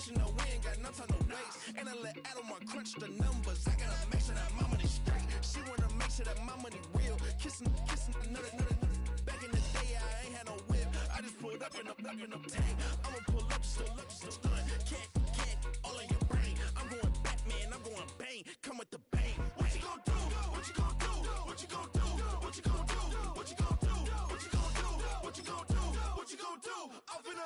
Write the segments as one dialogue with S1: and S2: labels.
S1: you know we ain't got no time to waste. And I let Adam crunch the numbers. I gotta make sure that my money straight. She wanna make sure that my money real. Kissing another. Back in the day, I ain't had no whip. I just pulled up in a tank. I'ma pull up just to stun. Can't, all in your brain. I'm going Batman, I'm going bang. Come with the bang. What you gonna do? What you gonna do? What you gonna do? What you gonna do? What you gonna do? What you gonna do? What you gonna do? What you gonna do? Up in a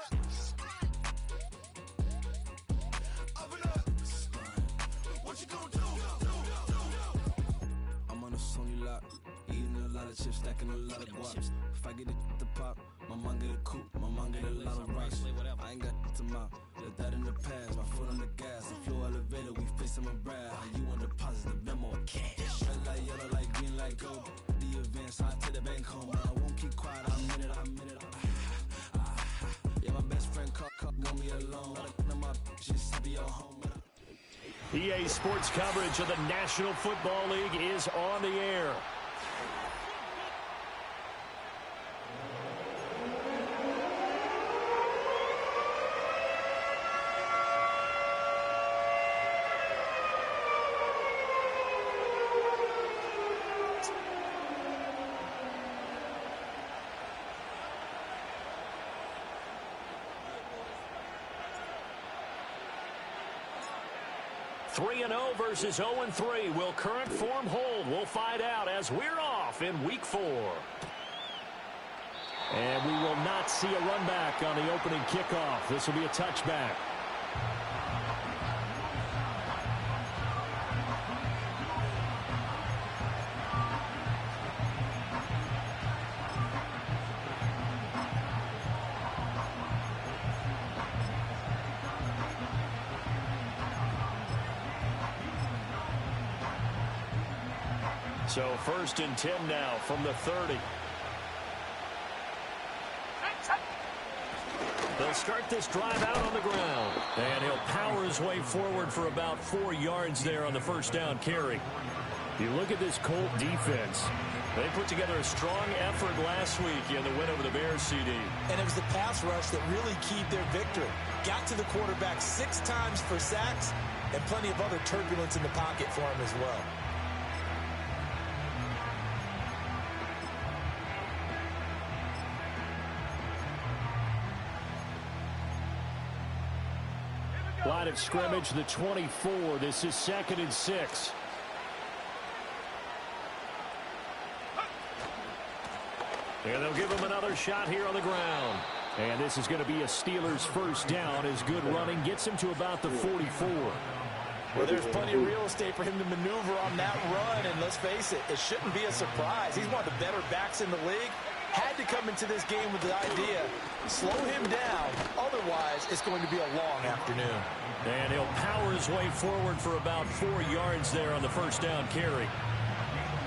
S1: what you gonna do?
S2: I'm on a Sony lot, eating a lot of chips, stacking a lot of guaps. If I get it to pop, my mom get a coupe, my mom get a lot of rocks. I ain't got to mouth, let that in the past. My foot on the gas, the floor elevator, we facing my brad. How you want deposit the memo or cash? Red light, yellow light, green light, go. The events, I take the bank home. I won't keep quiet, I'm in it. Yeah, my best friend want me alone. My just be your home.
S3: EA Sports coverage of the National Football League is on the air. Versus 0-3. Will current form hold? We'll find out as we're off in Week 4. And we will not see a run back on the opening kickoff. This will be a touchback. So 1st and 10 now from the 30. They'll start this drive out on the ground. And he'll power his way forward for about 4 yards there on the first down carry. You look at this Colt defense. They put together a strong effort last week in the win over the Bears, CD.
S4: And it was the pass rush that really keyed their victory. Got to the quarterback 6 times for sacks and plenty of other turbulence in the pocket for him as well.
S3: Line of scrimmage, the 24. This is 2nd and 6. And they'll give him another shot here on the ground. And this is going to be a Steelers first down as good running gets him to about the 44.
S4: Well, there's plenty of real estate for him to maneuver on that run. And let's face it, it shouldn't be a surprise. He's one of the better backs in the league. Had to come into this game with the idea, slow him down. Otherwise, it's going to be a long afternoon.
S3: And he'll power his way forward for about 4 yards there on the first down carry.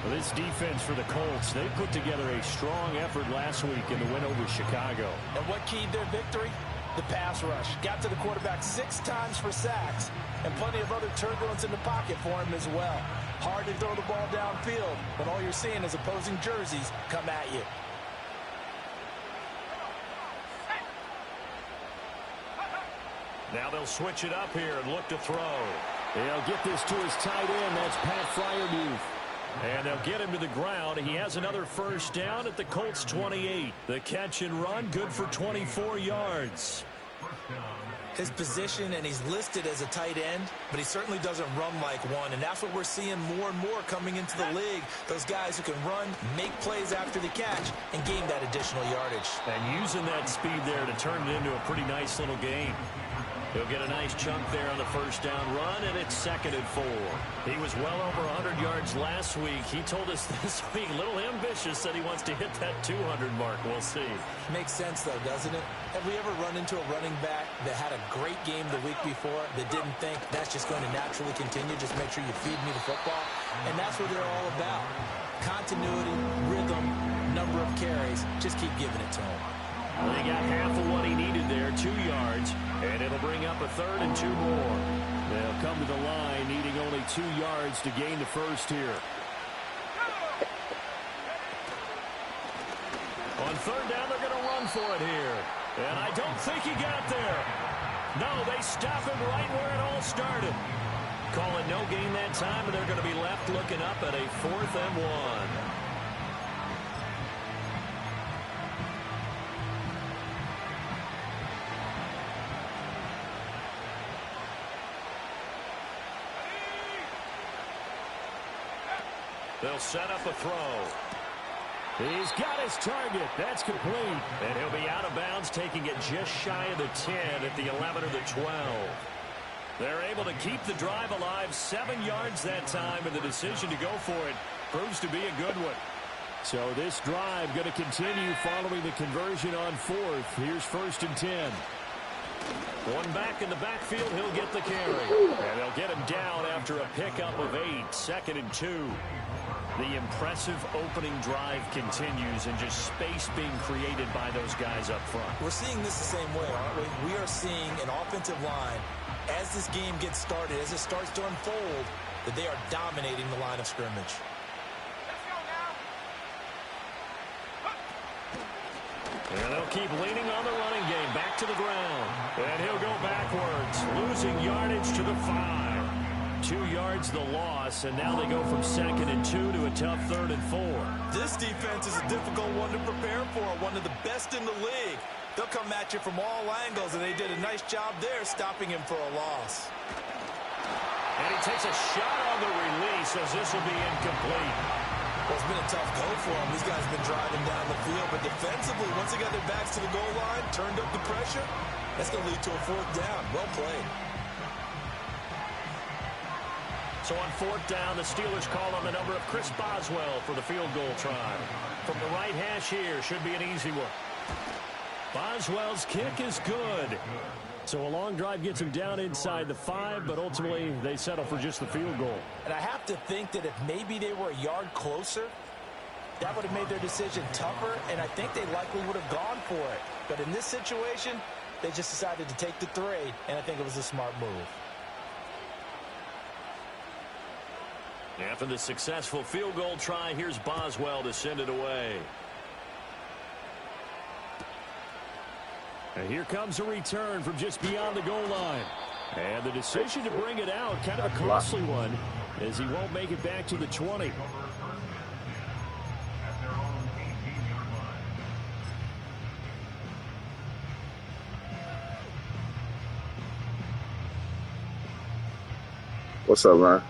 S3: Well, this defense for the Colts, they put together a strong effort last week in the win over Chicago.
S4: And what keyed their victory? The pass rush. Got to the quarterback 6 times for sacks and plenty of other turbulence in the pocket for him as well. Hard to throw the ball downfield, but all you're seeing is opposing jerseys come at you.
S3: Now they'll switch it up here and look to throw. They'll get this to his tight end. That's Pat Freiermuth. And they'll get him to the ground. He has another first down at the Colts 28. The catch and run, good for 24 yards.
S4: His position, and he's listed as a tight end, but he certainly doesn't run like one. And that's what we're seeing more and more coming into the league. Those guys who can run, make plays after the catch, and gain that additional yardage.
S3: And using that speed there to turn it into a pretty nice little game. He'll get a nice chunk there on the first down run, and it's 2nd and 4. He was well over 100 yards last week. He told us this week, a little ambitious, that he wants to hit that 200 mark. We'll see.
S4: Makes sense, though, doesn't it? Have we ever run into a running back that had a great game the week before that didn't think that's just going to naturally continue? Just make sure you feed me the football. And that's what they're all about. Continuity, rhythm, number of carries. Just keep giving it to him.
S3: Well, he got half of what he needed there, 2 yards, and it'll bring up a 3rd and 2 more. They'll come to the line needing only 2 yards to gain the first here. On 3rd down, they're going to run for it here. And I don't think he got there. No, they stop him right where it all started. Call it no gain that time, and they're going to be left looking up at a 4th and 1. They'll set up a throw. He's got his target. That's complete. And he'll be out of bounds, taking it just shy of the 10 at the 11 or the 12. They're able to keep the drive alive, 7 yards that time, and the decision to go for it proves to be a good one. So this drive going to continue following the conversion on 4th. Here's 1st and 10. One back in the backfield, he'll get the carry. And they'll get him down after a pickup of 8, 2nd and 2. The impressive opening drive continues and just space being created by those guys up front.
S4: We're seeing this the same way, aren't we? We are seeing an offensive line, as this game gets started, as it starts to unfold, that they are dominating the line of scrimmage.
S3: And they'll keep leaning on the running game, back to the ground. And he'll go backwards, losing yardage to the 5. 2 yards the loss, and now they go from 2nd and 2 to a tough 3rd and 4.
S4: This defense is a difficult one to prepare for, one of the best in the league. They'll come at you from all angles, and they did a nice job there stopping him for a loss.
S3: And he takes a shot on the release as this will be incomplete.
S4: Well, it's been a tough go for them. These guys have been driving down the field, but defensively, once they got their backs to the goal line, turned up the pressure, that's going to lead to a 4th down. Well played.
S3: So on 4th down, the Steelers call on the number of Chris Boswell for the field goal try. From the right hash here, should be an easy one. Boswell's kick is good. So a long drive gets him down inside the 5, but ultimately they settle for just the field goal.
S4: And I have to think that if maybe they were a yard closer, that would have made their decision tougher, and I think they likely would have gone for it. But in this situation, they just decided to take the 3, and I think it was a smart move.
S3: After the successful field goal try, here's Boswell to send it away. And here comes a return from just beyond the goal line. And the decision to bring it out, kind of a costly one, as he won't make it back to the 20.
S5: What's up, man?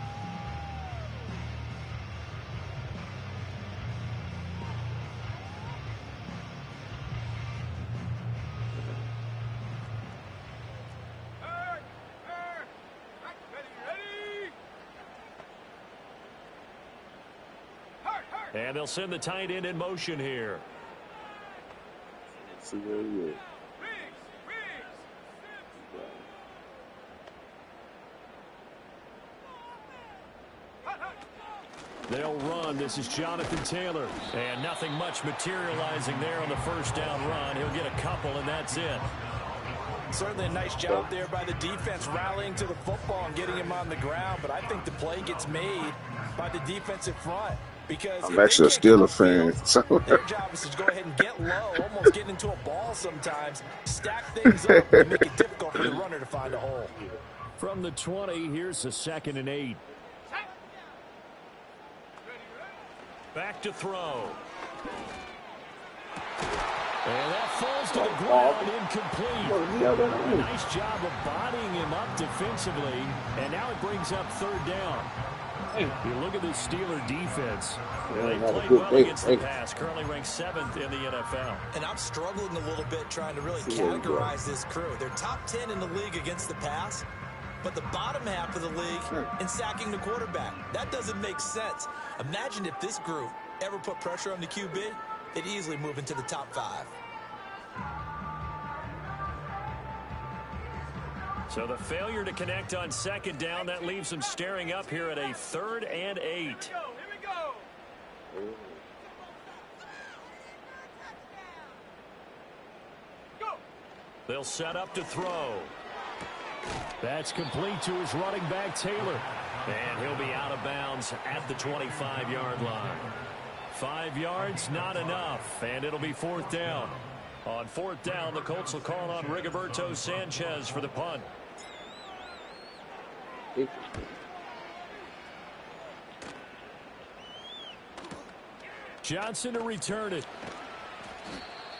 S3: And they'll send the tight end in motion here.
S5: See where he is.
S3: They'll run. This is Jonathan Taylor. And nothing much materializing there on the 1st down run. He'll get a couple, and that's it.
S4: Certainly a nice job there by the defense rallying to the football and getting him on the ground, but I think the play gets made by the defensive front. Because
S5: I'm actually a Steelers fan. So.
S4: Their job is to go ahead and get low, almost get into a ball sometimes, stack things up, and make it difficult for the runner to find a hole.
S3: From the 20, here's a 2nd and 8. Back to throw. And that falls to the ground, incomplete. A nice job of bodying him up defensively, and now it brings up 3rd down. You look at this Steeler defense. They played well against the pass, currently ranked 7th in the NFL.
S4: And I'm struggling a little bit trying to really categorize this crew. They're top 10 in the league against the pass, but the bottom half of the league in sacking the quarterback. That doesn't make sense. Imagine if this group ever put pressure on the QB, they'd easily move into the top 5.
S3: So the failure to connect on 2nd down, that leaves them staring up here at a 3rd and 8.
S1: Here we go.
S3: They'll set up to throw. That's complete to his running back, Taylor. And he'll be out of bounds at the 25-yard line. 5 yards, not enough, and it'll be 4th down. On 4th down, the Colts will call on Rigoberto Sanchez for the punt. Johnson to return it.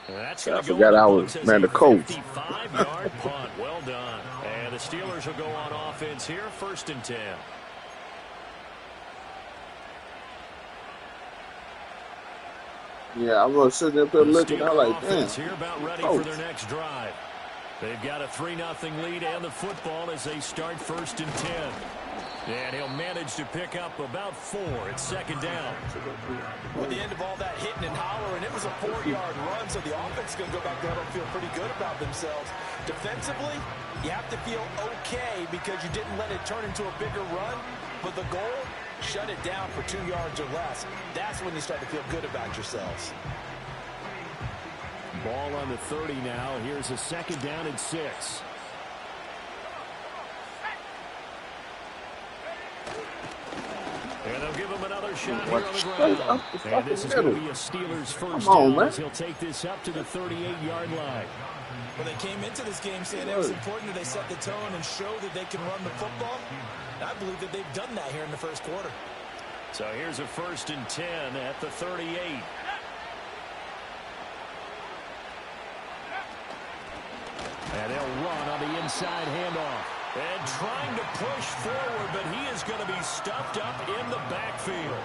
S3: That's
S5: I forgot I was, man, the coach.
S3: 55-yard punt. Well done. And the Steelers will go on offense here, 1st and 10.
S5: Yeah, I was sitting up there looking. I was like, damn.
S3: Here about ready for their next drive. They've got a 3-0 lead and the football as they start 1st and 10. And he'll manage to pick up about 4 at 2nd down.
S4: With the end of all that hitting and hollering, it was a 4-yard run, so the offense is going to go back there and feel pretty good about themselves. Defensively, you have to feel okay because you didn't let it turn into a bigger run, but the goal, shut it down for 2 yards or less. That's when you start to feel good about yourselves.
S3: Ball on the 30 now. Here's a 2nd down and 6. And they'll give him another shot here on the ground. And this is going to be a Steelers first down as he'll take this up to the 38-yard line.
S4: Well, they came into this game saying it was important that they set the tone and show that they can run the football. I believe that they've done that here in the first quarter.
S3: So here's a 1st and 10 at the 38. And they'll run on the inside handoff. And trying to push forward, but he is going to be stuffed up in the backfield.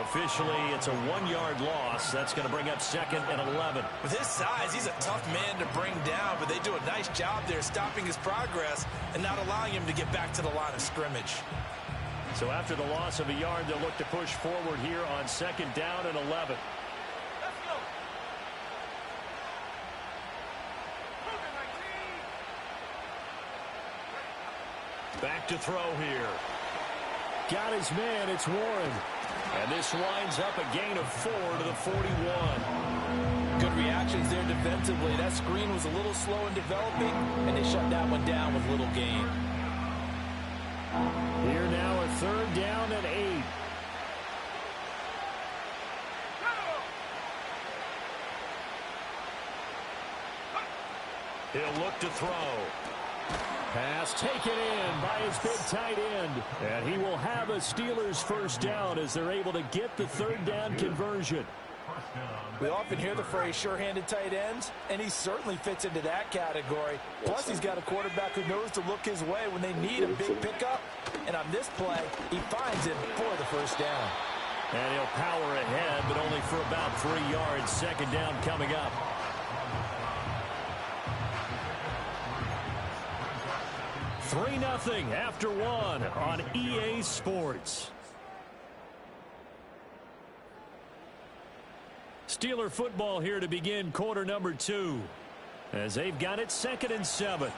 S3: Officially, it's a 1-yard loss. That's going to bring up 2nd and 11.
S4: With his size, he's a tough man to bring down, but they do a nice job there stopping his progress and not allowing him to get back to the line of scrimmage.
S3: So after the loss of a yard, they'll look to push forward here on 2nd down and 11. Back to throw here. Got his man. It's Warren. And this winds up a gain of 4 to the 41.
S4: Good reactions there defensively. That screen was a little slow in developing, and they shut that one down with little gain.
S3: Here now a 3rd down and 8. He'll look to throw. Pass taken in by his big tight end. And he will have a Steelers first down as they're able to get the 3rd down conversion.
S4: We often hear the phrase sure-handed tight ends, and he certainly fits into that category. Plus, he's got a quarterback who knows to look his way when they need a big pickup. And on this play, he finds it for the first down.
S3: And he'll power ahead, but only for about 3 yards. 2nd down coming up. Three 3-0 after 1 on EA Sports. Steeler football here to begin quarter number 2 as they've got it 2nd and 7.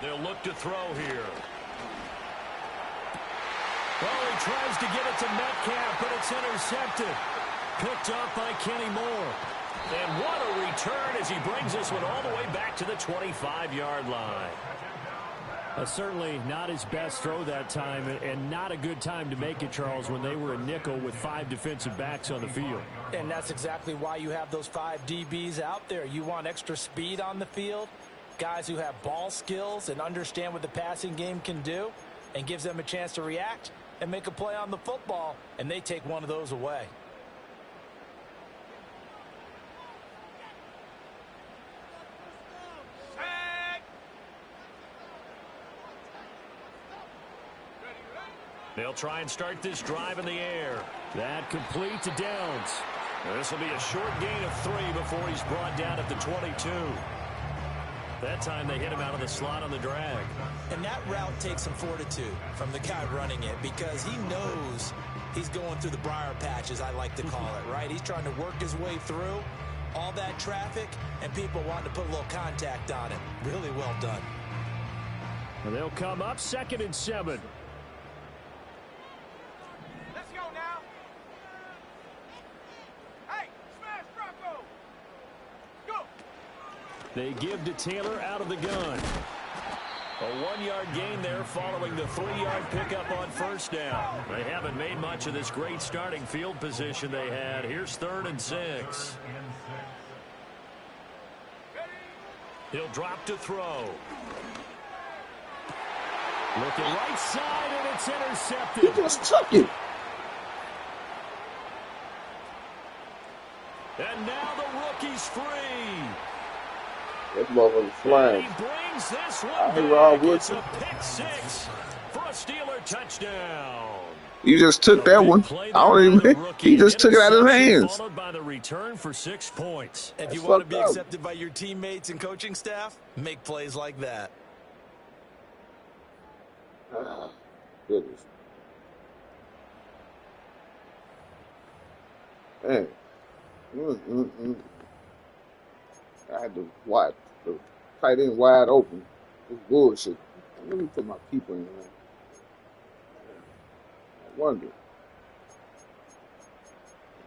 S3: They'll look to throw here. Well, he tries to get it to Metcalf, but it's intercepted. Picked up by Kenny Moore. And what a return as he brings this one all the way back to the 25-yard line. Certainly not his best throw that time, and not a good time to make it, Charles, when they were a nickel with 5 defensive backs on the field.
S4: And that's exactly why you have those 5 DBs out there. You want extra speed on the field, guys who have ball skills and understand what the passing game can do, and gives them a chance to react and make a play on the football, and they take one of those away. They'll try and start this drive in the air. That complete to Downs.
S3: This will be a short gain of 3 before he's brought down at the 22. That time they hit him out of the slot on the drag.
S4: And that route takes some fortitude from the guy running it because he knows he's going through the briar patch, as I like to call it, right? He's trying to work his way through all that traffic and people wanting to put a little contact on it. Really well done.
S3: And they'll come up 2nd and 7.
S1: Let's go now. Hey, smash Bronco. Go.
S3: They give to Taylor out of the gun. A 1-yard gain there following the 3-yard pickup on first down. They haven't made much of this great starting field position they had. Here's 3rd and 6. He'll drop to throw. Looking right side, and it's intercepted.
S5: He just took it.
S3: And now the rookie's free.
S5: That motherfucker's flying.
S3: He brings this one
S5: I hear
S3: back.
S5: Rob
S3: It's
S5: Woodson.
S3: a pick 6 for a Steeler touchdown.
S5: You just took that one. I don't even. He just took it out of his hands.
S3: Followed by the return for 6 points.
S4: If you
S5: That's
S4: want to
S5: fucked
S4: be
S5: up.
S4: accepted by your teammates and coaching staff, make plays like that.
S5: Ah, goodness. Man. I had to watch the tight end wide open. It's bullshit. Let me put my people in there. I wonder.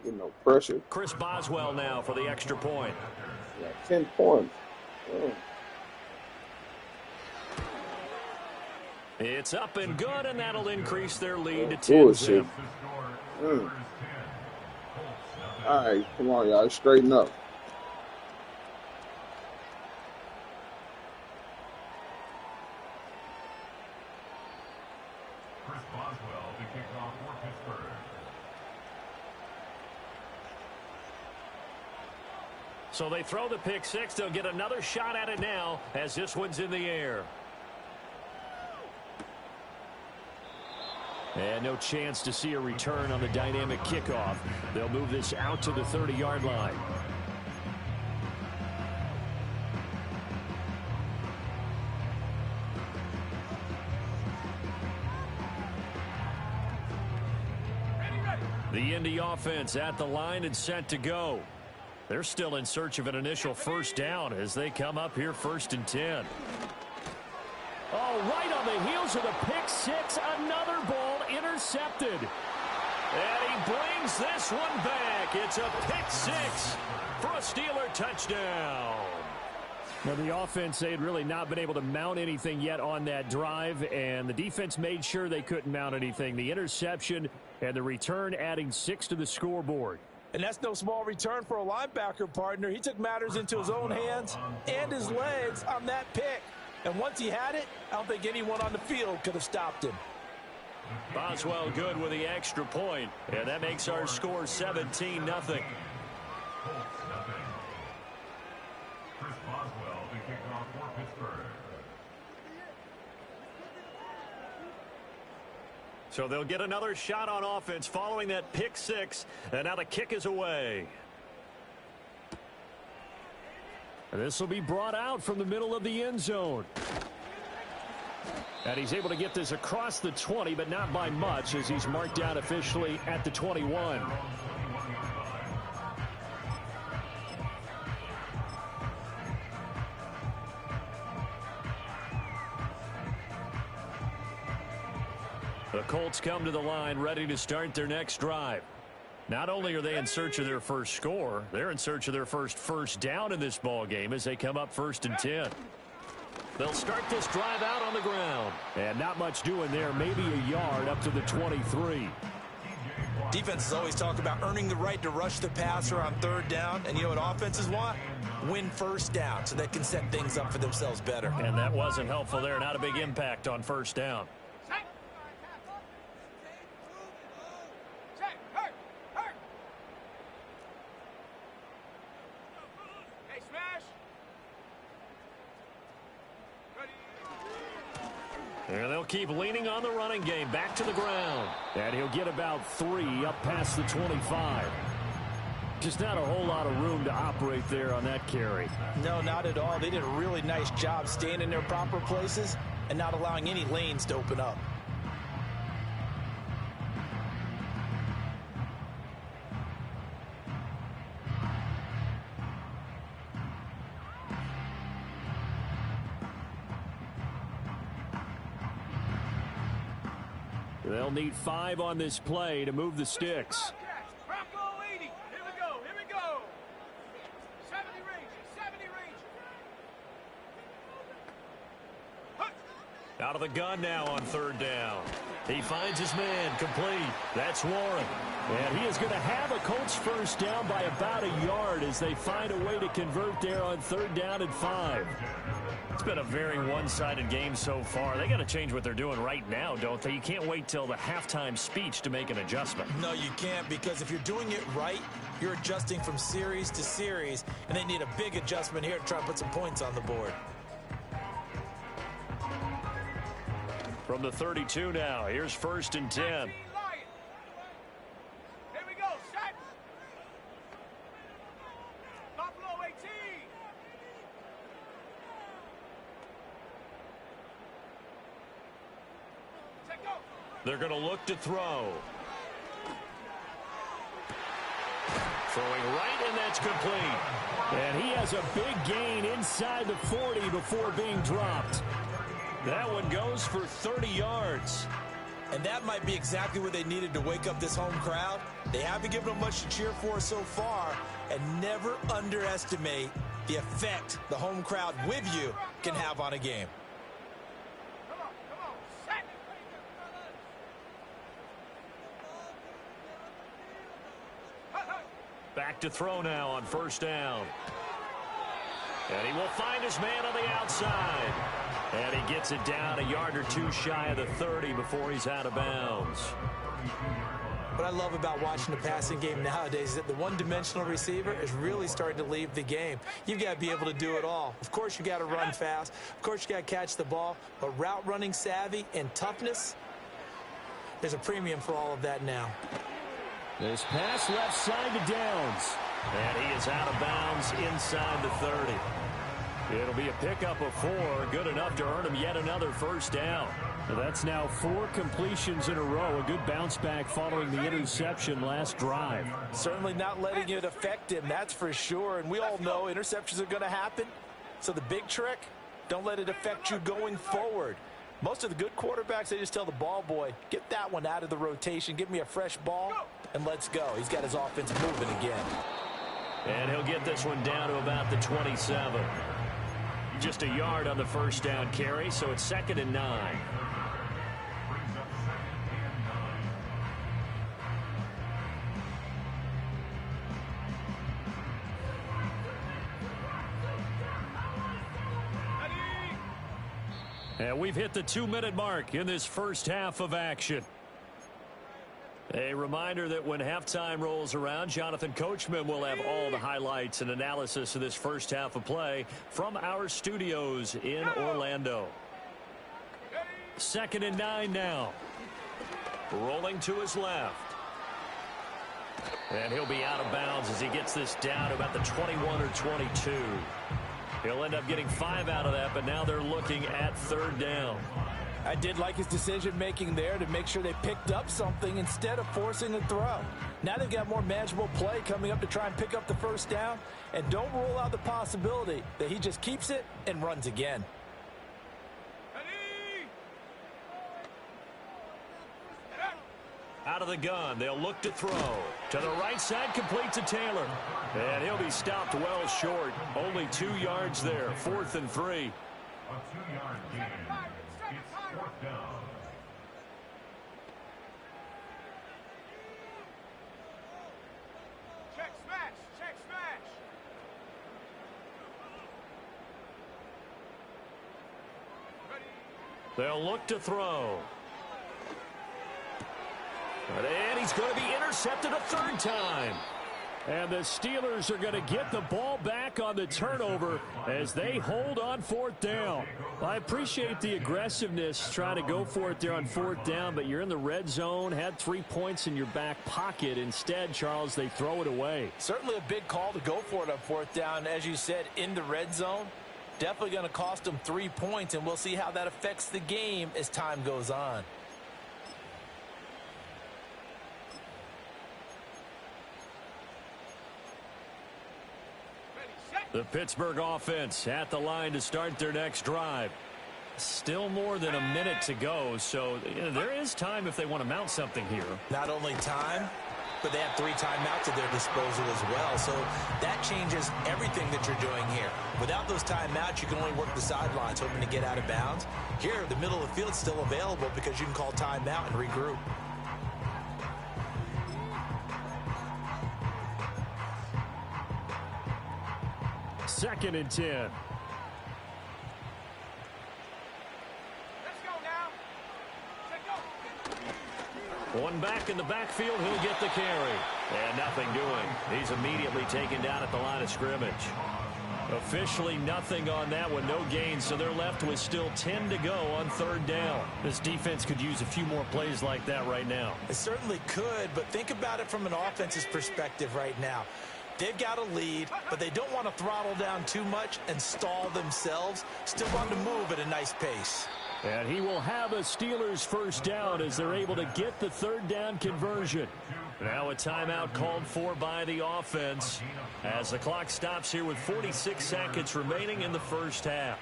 S5: Get no pressure.
S3: Chris Boswell now for the extra point.
S5: Got 10 points. Oh.
S3: It's up and good, and that'll increase their lead to 10-zip.
S5: Bullshit. All right, come on, y'all. Straighten up.
S6: Chris Boswell to kick off for Pittsburgh.
S3: So they throw the pick 6. They'll get another shot at it now as this one's in the air. And no chance to see a return on the dynamic kickoff. They'll move this out to the 30-yard line. The Indy offense at the line and set to go. They're still in search of an initial first down as they come up here 1st and 10. Oh, right on the heels of the pick 6, another ball intercepted. And he brings this one back. It's a pick 6 for a Steeler touchdown. Now, the offense, they had really not been able to mount anything yet on that drive, and the defense made sure they couldn't mount anything. The interception and the return adding 6 to the scoreboard.
S4: And that's no small return for a linebacker partner. He took matters into his own hands and his legs on that pick. And once he had it, I don't think anyone on the field could have stopped him.
S3: Boswell good with the extra point, and that makes our score 17-0.
S6: Chris Boswell to kick off for Pittsburgh.
S3: So they'll get another shot on offense following that pick 6, and now the kick is away. And this will be brought out from the middle of the end zone. And he's able to get this across the 20, but not by much, as he's marked out officially at the 21. The Colts come to the line ready to start their next drive. Not only are they in search of their first score, they're in search of their first down in this ball game as they come up 1st and 10. They'll start this drive out on the ground. And not much doing there, maybe a yard up to the 23.
S4: Defenses always talk about earning the right to rush the passer on 3rd down. And you know what offenses want? Win first down so they can set things up for themselves better.
S3: And that wasn't helpful there. Not a big impact on 1st down. And they'll keep leaning on the running game. Back to the ground. And he'll get about 3 up past the 25. Just not a whole lot of room to operate there on that carry.
S4: No, not at all. They did a really nice job staying in their proper places and not allowing any lanes to open up.
S3: They'll need 5 on this play to move the sticks.
S7: Bronco 80. Here we go. Here we go. 70 range. 70 range.
S3: Out of the gun now on 3rd down. He finds his man complete. That's Warren. And he is going to have a Colts first down by about a yard as they find a way to convert there on 3rd down and 5. It's been a very one-sided game so far. They got to change what they're doing right now, don't they? You can't wait till the halftime speech to make an adjustment.
S4: No, you can't, because if you're doing it right, you're adjusting from series to series, and they need a big adjustment here to try and put some points on the board.
S3: From the 32 now, here's 1st and 10.
S7: Here we go. Set. Buffalo 18.
S3: They're going to look to throw. Throwing right, and that's complete. And he has a big gain inside the 40 before being dropped. That one goes for 30 yards.
S4: And that might be exactly what they needed to wake up this home crowd. They haven't given them much to cheer for so far. And never underestimate the effect the home crowd with you can have on a game.
S7: Come on. Set.
S3: Back to throw now on 1st down. And he will find his man on the outside. And he gets it down a yard or 2 shy of the 30 before he's out of bounds.
S4: What I love about watching the passing game nowadays is that the one-dimensional receiver is really starting to leave the game. You've got to be able to do it all. Of course, you got to run fast. Of course, you got to catch the ball. But route running savvy and toughness, there's a premium for all of that now.
S3: This pass left side to Downs. And he is out of bounds inside the 30. It'll be a pickup of 4, good enough to earn him yet another 1st down. That's now 4 completions in a row. A good bounce back following the interception last drive.
S4: Certainly not letting it affect him, that's for sure. And we all know interceptions are going to happen. So the big trick, don't let it affect you going forward. Most of the good quarterbacks, they just tell the ball boy, get that one out of the rotation, give me a fresh ball, and let's go. He's got his offense moving again.
S3: And he'll get this one down to about the 27. Just a yard on the 1st down carry, so it's 2nd and 9. And we've hit the 2-minute mark in this first half of action. A reminder that when halftime rolls around, Jonathan Coachman will have all the highlights and analysis of this first half of play from our studios in Orlando. 2nd and 9 now. Rolling to his left. And he'll be out of bounds as he gets this down to about the 21 or 22. He'll end up getting 5 out of that, but now they're looking at 3rd down.
S4: I did like his decision-making there to make sure they picked up something instead of forcing a throw. Now they've got more manageable play coming up to try and pick up the 1st down. And don't rule out the possibility that he just keeps it and runs again.
S3: Out of the gun, they'll look to throw. To the right side, complete to Taylor. And he'll be stopped well short. Only 2 yards there, 4th and 3.
S6: A 2-yard gain. It's 4th down.
S7: Check smash. Check smash. Ready.
S3: They'll look to throw. And he's going to be intercepted a 3rd time. And the Steelers are going to get the ball back on the turnover as they hold on 4th down. I appreciate the aggressiveness trying to go for it there on 4th down, but you're in the red zone, had 3 points in your back pocket. Instead, Charles, they throw it away.
S4: Certainly a big call to go for it on 4th down. As you said, in the red zone, definitely going to cost them 3 points, and we'll see how that affects the game as time goes on.
S3: The Pittsburgh offense at the line to start their next drive. Still more than a minute to go, so there is time if they want to mount something here.
S4: Not only time, but they have 3 timeouts at their disposal as well, so that changes everything that you're doing here. Without those timeouts, you can only work the sidelines, hoping to get out of bounds. Here, the middle of the field is still available because you can call timeout and regroup.
S3: Second and 10.
S7: Let's go now. Let's go.
S3: One back in the backfield, he'll get the carry. And nothing doing. He's immediately taken down at the line of scrimmage. Officially nothing on that one, no gain, so they're left with still 10 to go on 3rd down. This defense could use a few more plays like that right now.
S4: It certainly could, but think about it from an offense's perspective right now. They've got a lead, but they don't want to throttle down too much and stall themselves. Still want to move at a nice pace.
S3: And he will have a Steelers first down as they're able to get the 3rd down conversion. Now a timeout called for by the offense as the clock stops here with 46 seconds remaining in the first half.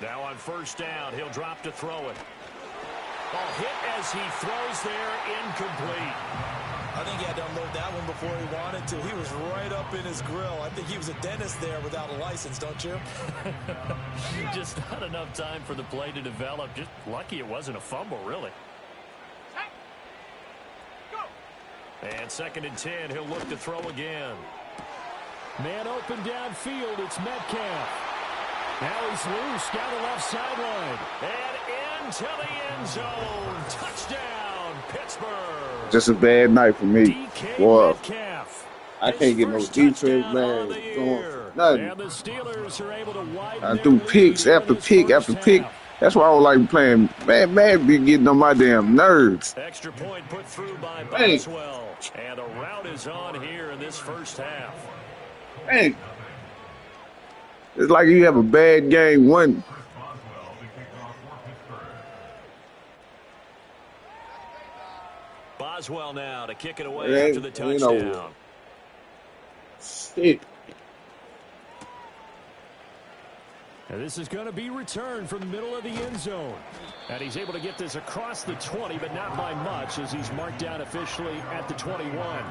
S3: Now on 1st down, he'll drop to throw it. Ball hit as he throws there, incomplete.
S4: I think he had to unload that one before he wanted to. He was right up in his grill. I think he was a dentist there without a license, don't you?
S3: Just not enough time for the play to develop. Just lucky it wasn't a fumble, really. And 2nd and 10, he'll look to throw again. Man open downfield, it's Metcalf. Now he's loose down the left sideline. And into the end zone. Touchdown, Pittsburgh.
S5: Just a bad night for me.
S3: DK
S5: Boy,
S3: Metcalf.
S5: I can't get no defense, man. Going for nothing.
S3: And the Steelers are able to widen
S5: I
S3: their
S5: do
S3: lead
S5: picks
S3: here in
S5: after
S3: this
S5: pick
S3: first
S5: after pick.
S3: half.
S5: That's why I don't like playing. Man be getting on my damn nerves.
S3: Extra point put through by
S5: Hey.
S3: Boswell. And the route is on here in this first half.
S5: Man, it's like you have a bad game one.
S3: Boswell now to kick it away
S5: It
S3: after the
S5: ain't over.
S3: touchdown.
S5: Shit.
S3: And this is going to be returned from the middle of the end zone. And he's able to get this across the 20, but not by much as he's marked down officially at the 21.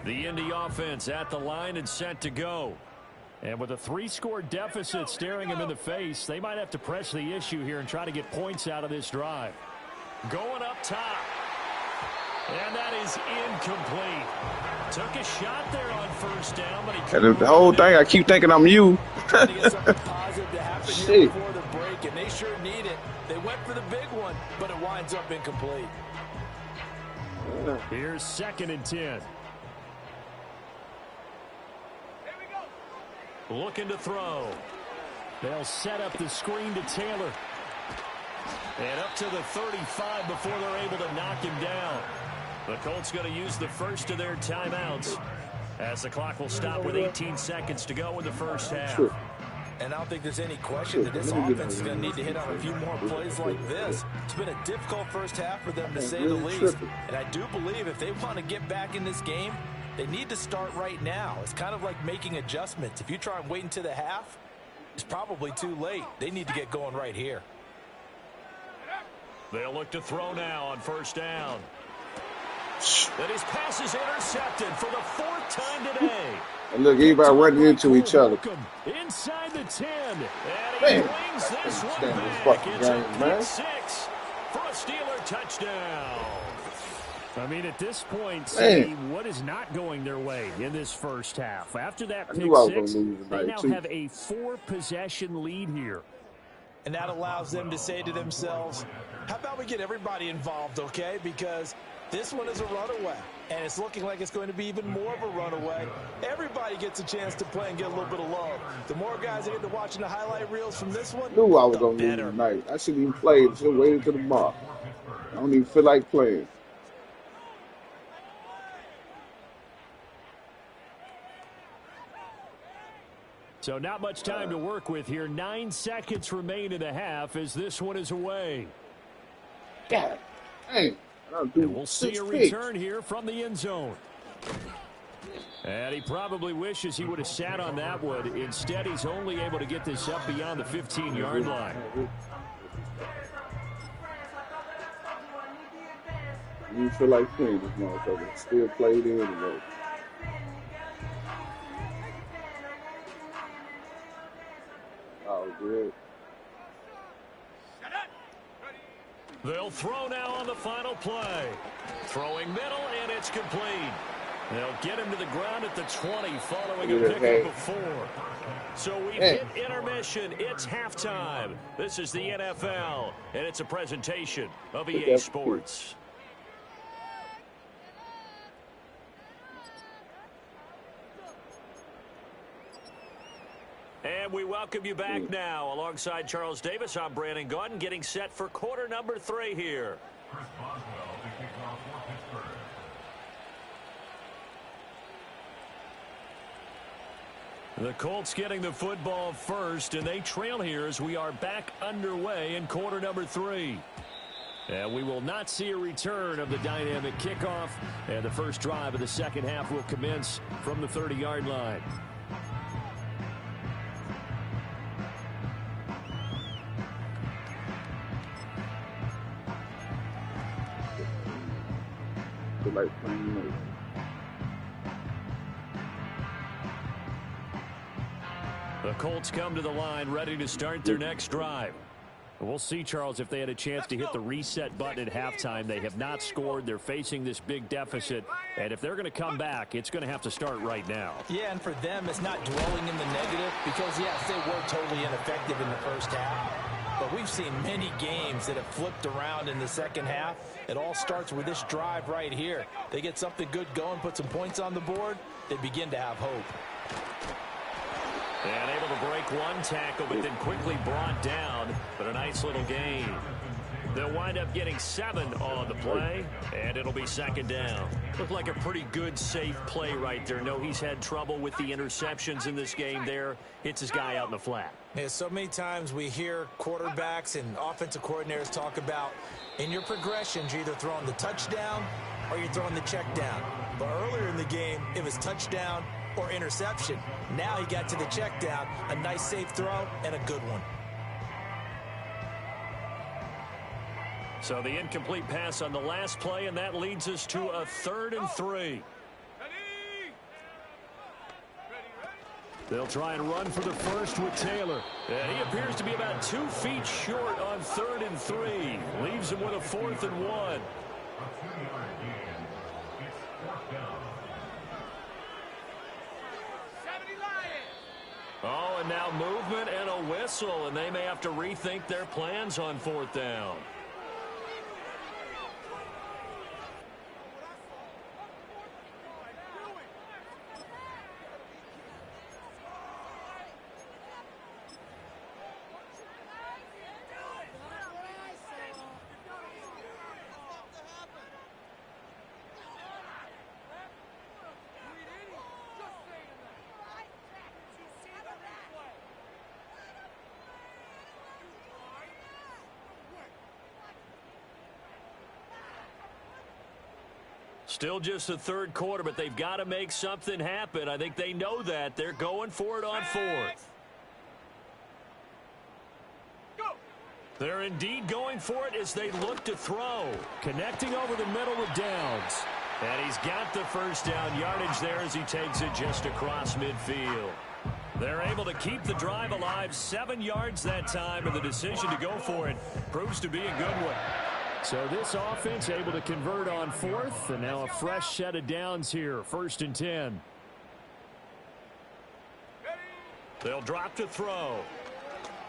S3: The Indy offense at the line and set to go. And with a 3-score deficit staring him in the face, they might have to press the issue here and try to get points out of this drive. Going up top. And that is incomplete. Took a shot there on 1st down, but he couldn't
S5: The whole thing, I keep thinking I'm you.
S4: Trying to get something positive to happen here
S5: Shit.
S4: before the break, and they sure need it. They went for the big one, but it winds up incomplete.
S3: Here's 2nd and 10. Looking to throw. They'll set up the screen to Taylor. And up to the 35 before they're able to knock him down. The Colts going to use the first of their timeouts as the clock will stop with 18 seconds to go in the first half.
S5: Sure.
S4: And I don't think there's any question that this offense is going to need to hit on a few more plays like this. It's been a difficult first half for them, to say the least. And I do believe if they want to get back in this game, they need to start right now. It's kind of like making adjustments. If you try and wait until the half, it's probably too late. They need to get going right here.
S3: They'll look to throw now on 1st down. And his pass is intercepted for the 4th time today.
S5: And look, everybody running into each other.
S3: Inside the 10. And he
S5: Man,
S3: brings this one
S5: stand this
S3: back.
S5: fucking
S3: It's a
S5: game, man.
S3: pick 6 for a Steeler touchdown. I mean, at this point,
S5: Man.
S3: see what is not going their way in this first half. After that
S5: I
S3: pick
S5: knew I was gonna
S3: six,
S5: lose
S3: they
S5: tonight,
S3: now
S5: too.
S3: have a 4-possession lead here.
S4: And that allows them to say to themselves, how about we get everybody involved, okay? Because this one is a runaway, and it's looking like it's going to be even more of a runaway. Everybody gets a chance to play and get a little bit of love. The more guys that get to watching the highlight reels from this one,
S5: Knew I was
S4: the
S5: gonna lose
S4: better.
S5: tonight. I shouldn't even play. I should have waited till tomorrow. I don't even feel like playing.
S3: So not much time to work with here. 9 seconds remain in the half as this one is away.
S5: God dang. I'll do
S3: And we'll see
S5: 6
S3: a
S5: picks.
S3: return here from the end zone. And he probably wishes he would have sat on that one. Instead, he's only able to get this up beyond the 15-yard line.
S5: You didn't feel like playing this motherfucker. Still played in anyway. Oh, good.
S3: They'll throw now on the final play. Throwing middle, and it's complete. They'll get him to the ground at the 20 following a pickup of 4. So we hit intermission. It's halftime. This is the NFL, and it's a presentation of EA Sports. And we welcome you back now. Alongside Charles Davis, I'm Brandon Gaudin, getting set for quarter number 3 here.
S6: Chris Boswell to kick off for Pittsburgh.
S3: The Colts getting the football first, and they trail here as we are back underway in quarter number 3. And we will not see a return of the dynamic kickoff, and the first drive of the second half will commence from the 30-yard line.
S5: Feel like playing later.
S3: The Colts come to the line ready to start their next drive. We'll see, Charles, if they had a chance to hit the reset button at halftime. They have not scored. They're facing this big deficit. And if they're going to come back, it's going to have to start right now.
S4: Yeah, and for them, it's not dwelling in the negative because, yes, they were totally ineffective in the first half. But we've seen many games that have flipped around in the second half. It all starts with this drive right here. They get something good going, put some points on the board, they begin to have hope.
S3: And able to break one tackle, but then quickly brought down. But a nice little gain. They'll wind up getting 7 on the play, and it'll be second down. Looked like a pretty good, safe play right there. No, he's had trouble with the interceptions in this game there. Hits his guy out in the flat.
S4: Yeah, so many times we hear quarterbacks and offensive coordinators talk about in your progressions, you're either throwing the touchdown or you're throwing the check down. But earlier in the game, it was touchdown or interception. Now he got to the check down, a nice safe throw, and a good one.
S3: So the incomplete pass on the last play, and that leads us to a 3rd and 3. They'll try and run for the first with Taylor. And he appears to be about 2 feet short on 3rd and 3. Leaves him with a 4th and 1.
S6: A 2-yard gain. It's 4th down.
S3: Oh, and now movement and a whistle, and they may have to rethink their plans on 4th down. Still just the 3rd quarter, but they've got to make something happen. I think they know that. They're going for it on 4th. They're indeed going for it as they look to throw. Connecting over the middle with Downs. And he's got the first down yardage there as he takes it just across midfield. They're able to keep the drive alive, 7 yards that time, and the decision to go for it proves to be a good one. So this offense able to convert on fourth, and now a fresh set of downs here, 1st and 10. They'll drop to throw.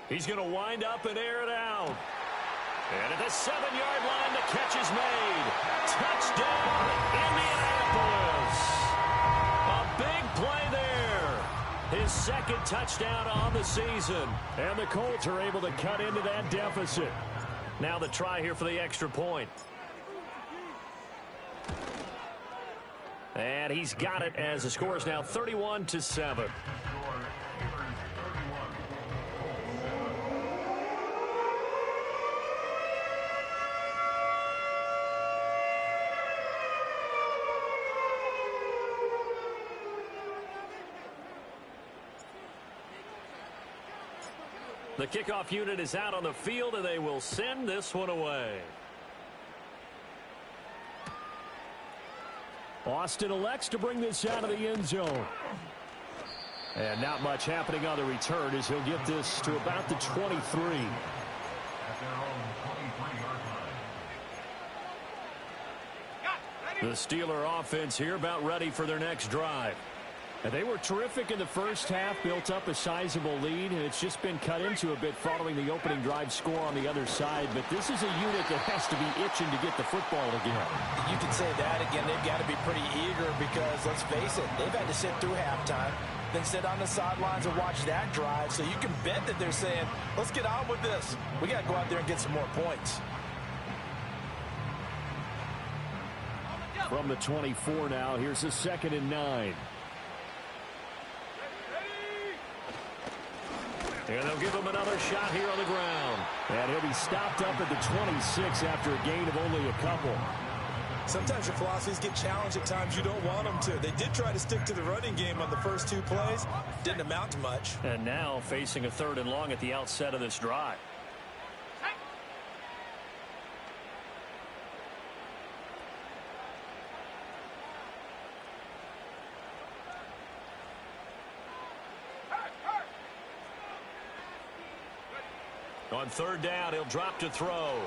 S3: He's going to wind up and air it out. And at the 7-yard line, the catch is made. Touchdown, Indianapolis. A big play there. His 2nd touchdown on the season. And the Colts are able to cut into that deficit. Now the try here for the extra point. And he's got it as the score is now 31-7. The kickoff unit is out on the field, and they will send this one away. Austin elects to bring this out of the end zone. And not much happening on the return as he'll get this to about the 23.
S6: At their own 23-yard line.
S3: The Steeler offense here about ready for their next drive. And they were terrific in the first half, built up a sizable lead, and it's just been cut into a bit following the opening drive score on the other side. But this is a unit that has to be itching to get the football again.
S4: You can say that again. They've got to be pretty eager because, let's face it, they've had to sit through halftime, then sit on the sidelines and watch that drive. So you can bet that they're saying, let's get on with this. We got to go out there and get some more points.
S3: From the 24 now, here's the 2nd and 9. And they'll give him another shot here on the ground. And he'll be stopped up at the 26 after a gain of only a couple.
S4: Sometimes your philosophies get challenged at times you don't want them to. They did try to stick to the running game on the first 2 plays. Didn't amount to much.
S3: And now facing a 3rd and long at the outset of this drive. On 3rd down, he'll drop to throw. Oh,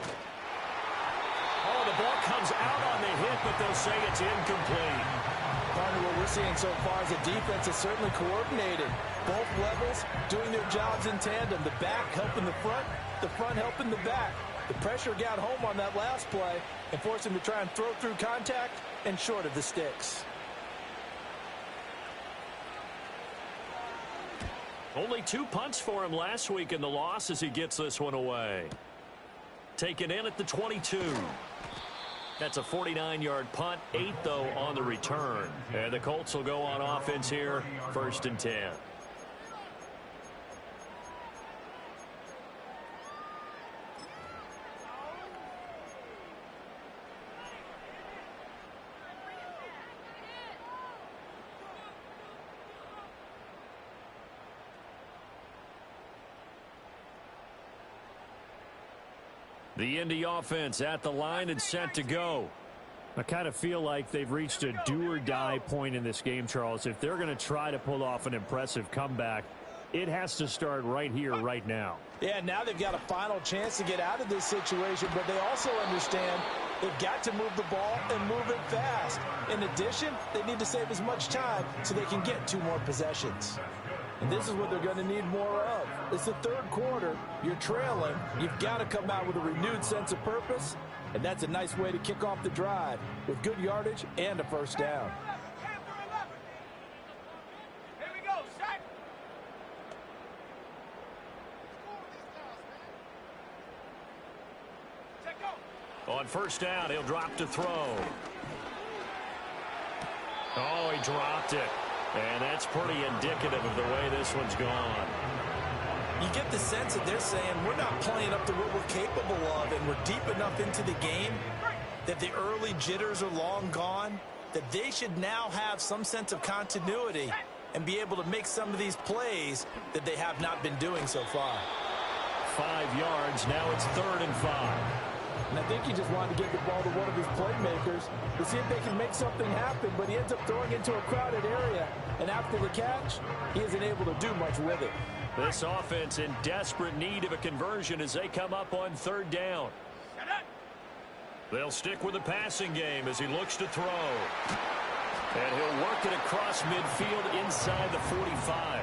S3: the ball comes out on the hit, but they'll say it's incomplete.
S4: Partner, what we're seeing so far as a defense is certainly coordinated. Both levels doing their jobs in tandem. The back helping the front helping the back. The pressure got home on that last play and forced him to try and throw through contact and short of the sticks.
S3: Only 2 punts for him last week in the loss as he gets this one away. Taken in at the 22. That's a 49-yard punt, 8 though on the return. And the Colts will go on offense here, 1st and 10. The Indy offense at the line and set to go. I kind of feel like they've reached a do-or-die point in this game, Charles. If they're going to try to pull off an impressive comeback, it has to start right here, right now.
S4: Yeah, now they've got a final chance to get out of this situation, but they also understand they've got to move the ball and move it fast. In addition, they need to save as much time so they can get 2 more possessions. And this is what they're going to need more of. It's the 3rd quarter. You're trailing. You've got to come out with a renewed sense of purpose. And that's a nice way to kick off the drive with good yardage and a 1st down.
S7: Here we go, set. Check go.
S3: On 1st down, he'll drop to throw. Oh, he dropped it. And that's pretty indicative of the way this one's gone.
S4: You get the sense that they're saying we're not playing up to what we're capable of, and we're deep enough into the game that the early jitters are long gone, that they should now have some sense of continuity and be able to make some of these plays that they have not been doing so far.
S3: 5 yards. Now it's 3rd and 5.
S4: And I think he just wanted to get the ball to one of his playmakers to see if they can make something happen, but he ends up throwing into a crowded area. And after the catch, he isn't able to do much with it.
S3: This offense in desperate need of a conversion as they come up on 3rd down. They'll stick with the passing game as he looks to throw. And he'll work it across midfield inside the 45.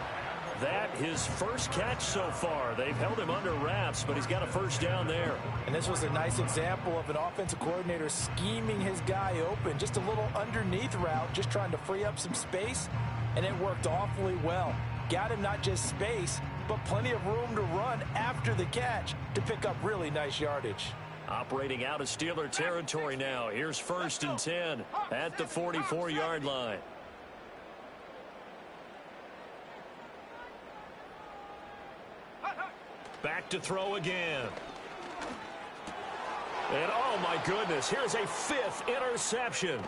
S3: That his first catch so far. They've held him under wraps, but he's got a first down there.
S4: And this was a nice example of an offensive coordinator scheming his guy open. Just a little underneath route, just trying to free up some space, and it worked awfully well. Got him not just space, but plenty of room to run after the catch to pick up really nice yardage.
S3: Operating out of Steeler territory now. Here's 1st and 10 at the 44-yard line. Back to throw again. And oh my goodness, here's a 5th interception.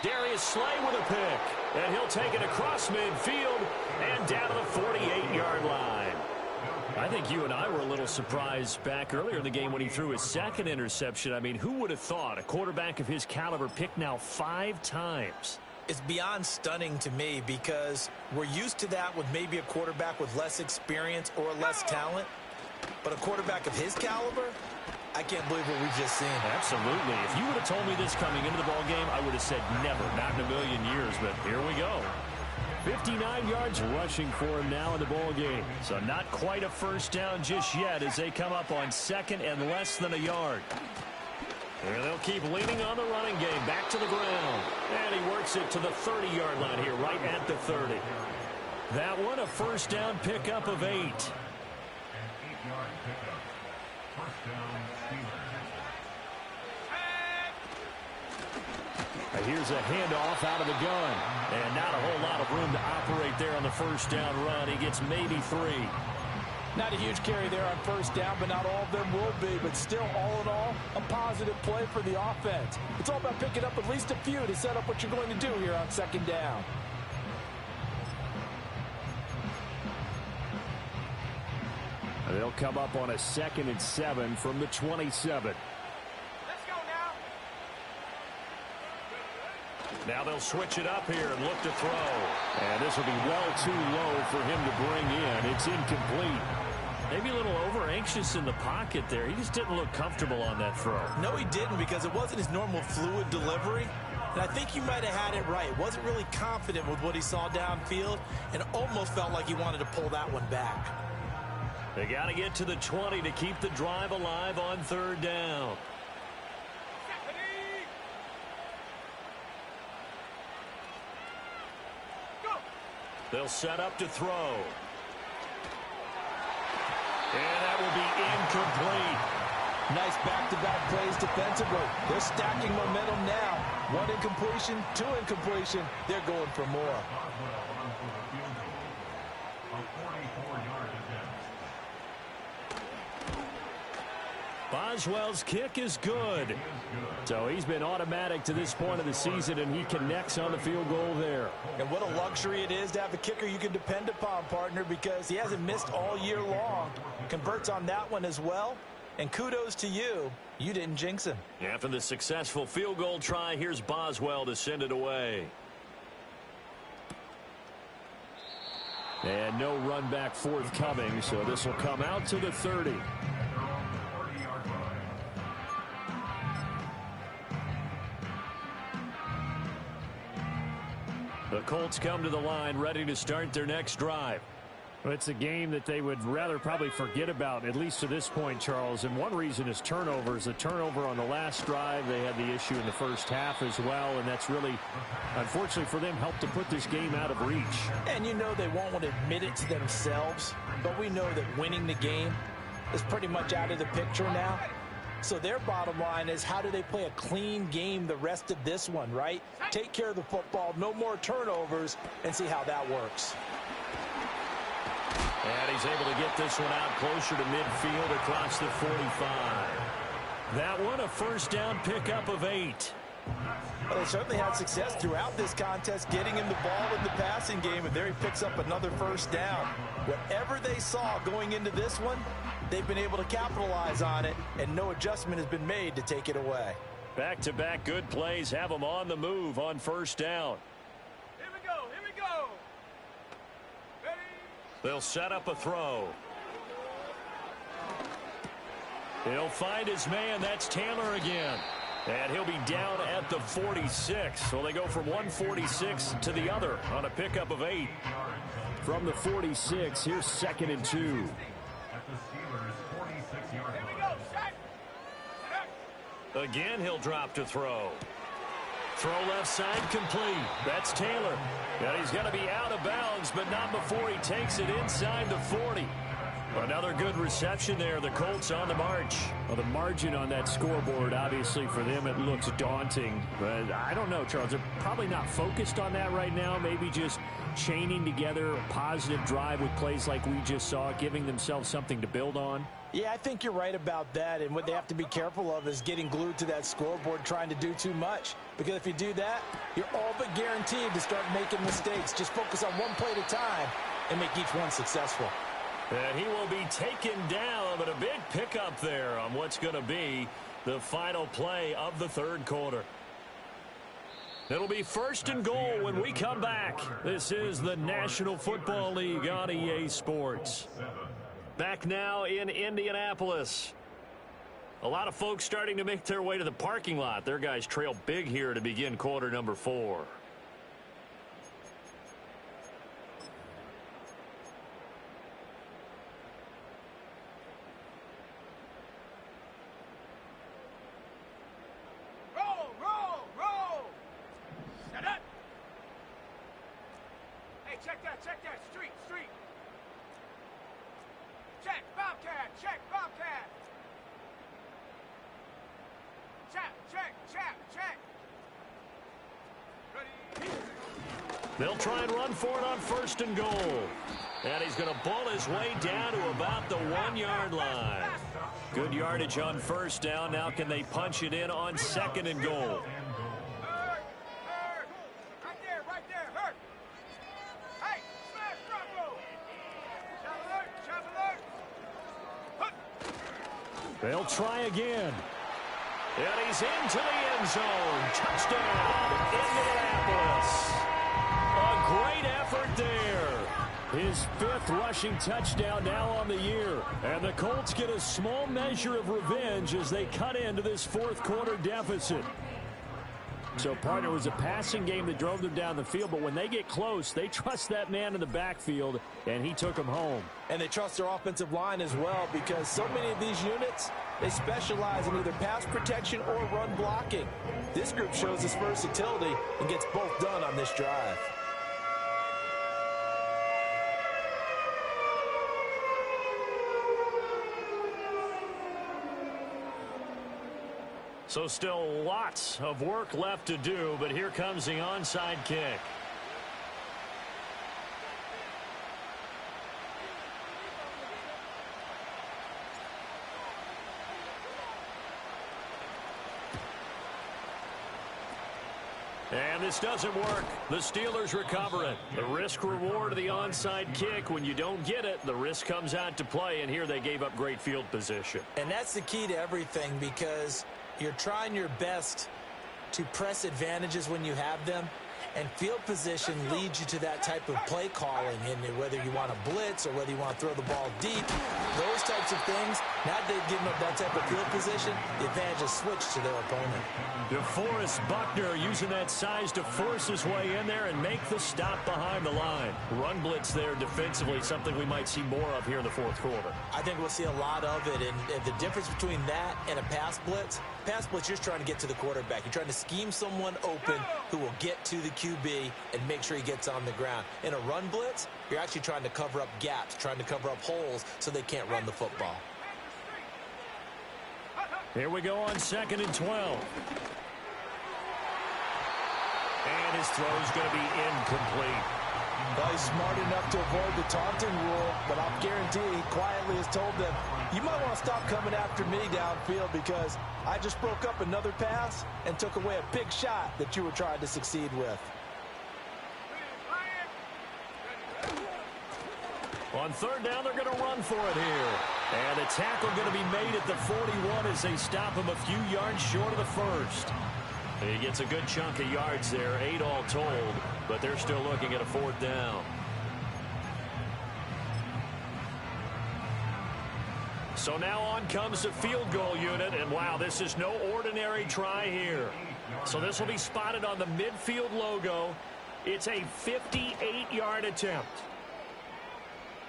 S3: Darius Slay with a pick. And he'll take it across midfield and down to the 48-yard line. I think you and I were a little surprised back earlier in the game when he threw his 2nd interception. I mean, who would have thought a quarterback of his caliber picked now 5 times?
S4: It's beyond stunning to me because we're used to that with maybe a quarterback with less experience or less talent. But a quarterback of his caliber, I can't believe what we've just seen.
S3: Absolutely. If you would have told me this coming into the ball game, I would have said never, not in a million years. But here we go. 59 yards rushing for him now in the ball game. So not quite a first down just yet as they come up on 2nd and less than a yard. And they'll keep leaning on the running game. Back to the ground. And he works it to the 30-yard line here, right at the 30. That one a first down pickup of 8.
S6: 8-yard pickup. First down, Steelers.
S3: Here's a handoff out of the gun. And not a whole lot of room to operate there on the first down run. He gets maybe 3.
S4: Not a huge carry there on first down, but not all of them will be. But still, all in all, a positive play for the offense. It's all about picking up at least a few to set up what you're going to do here on 2nd down.
S3: They'll come up on a 2nd and 7 from the 27.
S7: Let's go now.
S3: Now they'll switch it up here and look to throw. And this will be well too low for him to bring in. It's incomplete. Maybe a little over-anxious in the pocket there. He just didn't look comfortable on that throw.
S4: No, he didn't, because it wasn't his normal fluid delivery. And I think you might have had it right. Wasn't really confident with what he saw downfield and almost felt like he wanted to pull that one back.
S3: They got to get to the 20 to keep the drive alive on 3rd down. They'll set up to throw. And that will be incomplete.
S4: Nice back-to-back plays defensively. They're stacking momentum now. 1 incompletion, 2 incompletion. They're going for more.
S6: Boswell runs for the field goal. A 44-yard attempt.
S3: Boswell's kick is good. So he's been automatic to this point of the season, and he connects on the field goal there.
S4: And what a luxury it is to have a kicker you can depend upon, partner, because he hasn't missed all year long. Converts on that one as well. And kudos to you. You didn't jinx him.
S3: After the successful field goal try, here's Boswell to send it away. And no run back forthcoming, so this will come out to the 30. The Colts come to the line ready to start their next drive.
S8: Well, it's a game that they would rather probably forget about, at least to this point, Charles. And one reason is turnovers. The turnover on the last drive, they had the issue in the first half as well. And that's really, unfortunately for them, helped to put this game out of reach.
S4: And you know they won't want to admit it to themselves. But we know that winning the game is pretty much out of the picture now. So their bottom line is, how do they play a clean game the rest of this one, right? Take care of the football, no more turnovers, and see how that works.
S3: And he's able to get this one out closer to midfield across the 45. That one a first down pickup of 8.
S4: Well, they certainly had success throughout this contest getting him the ball in the passing game, and there he picks up another first down. Whatever they saw going into this one, they've been able to capitalize on it, and no adjustment has been made to take it away.
S3: Back-to-back good plays have them on the move on first down.
S7: Here we go, here we go. Ready?
S3: They'll set up a throw. He'll find his man. That's Taylor again. And he'll be down at the 46. So they go from 146 to the other on a pickup of 8.
S8: From the 46, here's 2nd and 2.
S6: At the Steelers' 46-yard line.
S3: Again, he'll drop to throw. Throw left side complete. That's Taylor. And he's going to be out of bounds, but not before he takes it inside the 40. Another good reception there. The Colts on the march.
S8: Well, the margin on that scoreboard, obviously, for them, it looks daunting. But I don't know, Charles. They're probably not focused on that right now. Maybe just chaining together a positive drive with plays like we just saw, giving themselves something to build on.
S4: Yeah, I think you're right about that. And what they have to be careful of is getting glued to that scoreboard, trying to do too much. Because if you do that, you're all but guaranteed to start making mistakes. Just focus on one play at a time and make each one successful.
S3: And he will be taken down, but a big pickup there on what's going to be the final play of the third quarter. It'll be 1st and goal when we come back. This is the National Football League on EA Sports. Back now in Indianapolis. A lot of folks starting to make their way to the parking lot. Their guys trail big here to begin quarter number 4.
S7: Check that, street. Check, Bobcat. Check. Ready.
S3: They'll try and run for it on 1st and goal. And he's going to ball his way down to about the 1-yard line. Good yardage on 1st down. Now can they punch it in on 2nd and goal?
S7: Right there, hurt. Hey, smash drop roll. Shot alert.
S8: They'll try again.
S3: And he's into the end zone. Touchdown, Indianapolis. A great effort there.
S8: His 5th rushing touchdown now on the year. And the Colts get a small measure of revenge as they cut into this 4th quarter deficit. So, partner, it was a passing game that drove them down the field, but when they get close, they trust that man in the backfield, and he took them home.
S4: And they trust their offensive line as well, because so many of these units, they specialize in either pass protection or run blocking. This group shows its versatility and gets both done on this drive.
S3: So still lots of work left to do, but here comes the onside kick. And this doesn't work. The Steelers recover it. The risk-reward of the onside kick. When you don't get it, the risk comes out to play, and here they gave up great field position.
S4: And that's the key to everything, because you're trying your best to press advantages when you have them, and field position leads you to that type of play calling, and whether you want to blitz or whether you want to throw the ball deep, those types of things, now that they've given up that type of field position, the advantage is switched to their opponent.
S3: DeForest Buckner using that size to force his way in there and make the stop behind the line. Run blitz there defensively, something we might see more of here in the 4th quarter.
S4: I think we'll see a lot of it, and the difference between that and a pass blitz, you're just trying to get to the quarterback. You're trying to scheme someone open who will get to the QB and make sure he gets on the ground. In a run blitz, you're actually trying to cover up gaps, trying to cover up holes so they can't run the football.
S3: Here we go on 2nd and 12. And his throw's going to be incomplete.
S4: Well, he's smart enough to avoid the taunting rule, but I'll guarantee he quietly has told them, you might want to stop coming after me downfield because I just broke up another pass and took away a big shot that you were trying to succeed with.
S3: On 3rd down, they're going to run for it here. And the tackle going to be made at the 41 as they stop him a few yards short of the 1st. He gets a good chunk of yards there, 8 all told, but they're still looking at a 4th down. So now on comes the field goal unit, and wow, this is no ordinary try here. So this will be spotted on the midfield logo. It's a 58-yard attempt.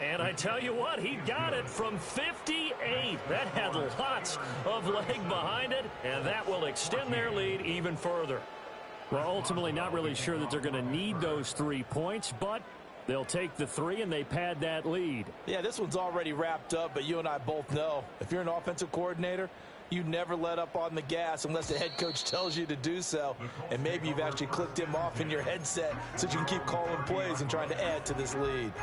S3: And I tell you what, he got it from 58. That had lots of leg behind it, and that will extend their lead even further. Well, ultimately not really sure that they're going to need those 3 points, but they'll take the 3 and they pad that lead.
S4: Yeah, this one's already wrapped up, but you and I both know if you're an offensive coordinator, you never let up on the gas unless the head coach tells you to do so. And maybe you've actually clicked him off in your headset so you can keep calling plays and trying to add to this lead.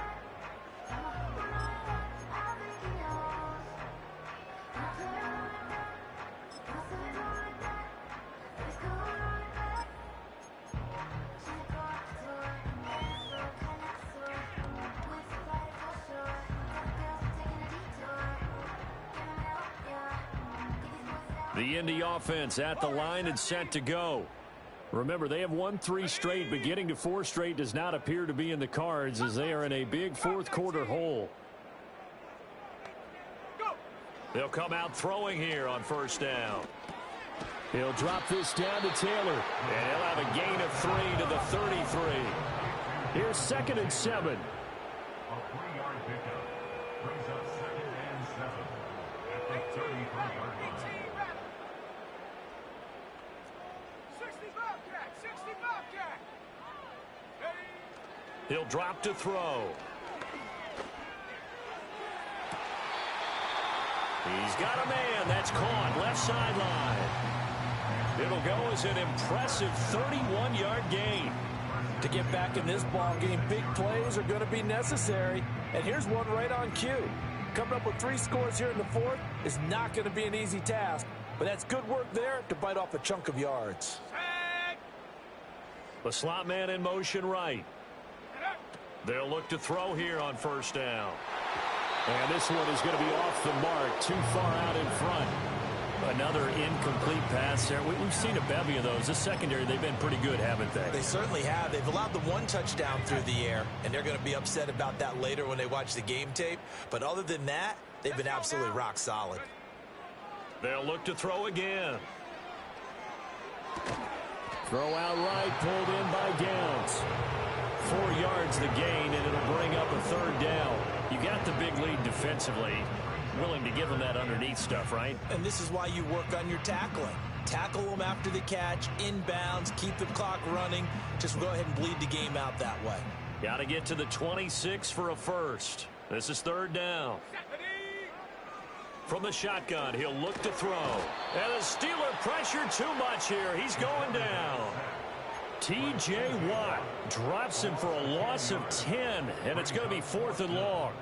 S3: The Indy offense at the line and set to go. Remember, they have won 3 straight, but getting to 4 straight does not appear to be in the cards as they are in a big fourth-quarter hole. They'll come out throwing here on first down.
S8: He'll drop this down to Taylor.
S3: And he'll have a gain of 3 to the 33.
S8: Here's 2nd and 7.
S6: A 3-yard pickup brings up 2nd and 7 at the 33-yard line.
S7: 60 Bobcat, 60 Bobcat.
S3: He'll drop to throw. He's got a man. That's caught left sideline. It'll go as an impressive 31-yard gain.
S4: To get back in this ball game, big plays are going to be necessary. And here's one right on cue. Coming up with 3 scores here in the 4th is not going to be an easy task. But that's good work there to bite off a chunk of yards.
S3: The slot man in motion right. They'll look to throw here on first down.
S8: And this one is going to be off the mark, too far out in front.
S3: Another incomplete pass there. We've seen a bevy of those. This secondary, they've been pretty good, haven't they?
S4: They certainly have. They've allowed the 1 touchdown through the air, and they're going to be upset about that later when they watch the game tape. But other than that, they've been absolutely rock solid.
S3: They'll look to throw again.
S8: Throw out right, pulled in by Downs.
S3: 4 yards the gain, and it'll bring up a 3rd down. You got the big lead defensively. Willing to give them that underneath stuff, right?
S4: And this is why you work on your tackling. Tackle them after the catch, inbounds, keep the clock running. Just go ahead and bleed the game out that way.
S3: Got to get to the 26 for a first. This is 3rd down. From the shotgun, he'll look to throw. And the Steeler pressure too much here. He's going down. T.J. Watt drops him for a loss of 10, and it's going to be 4th and long.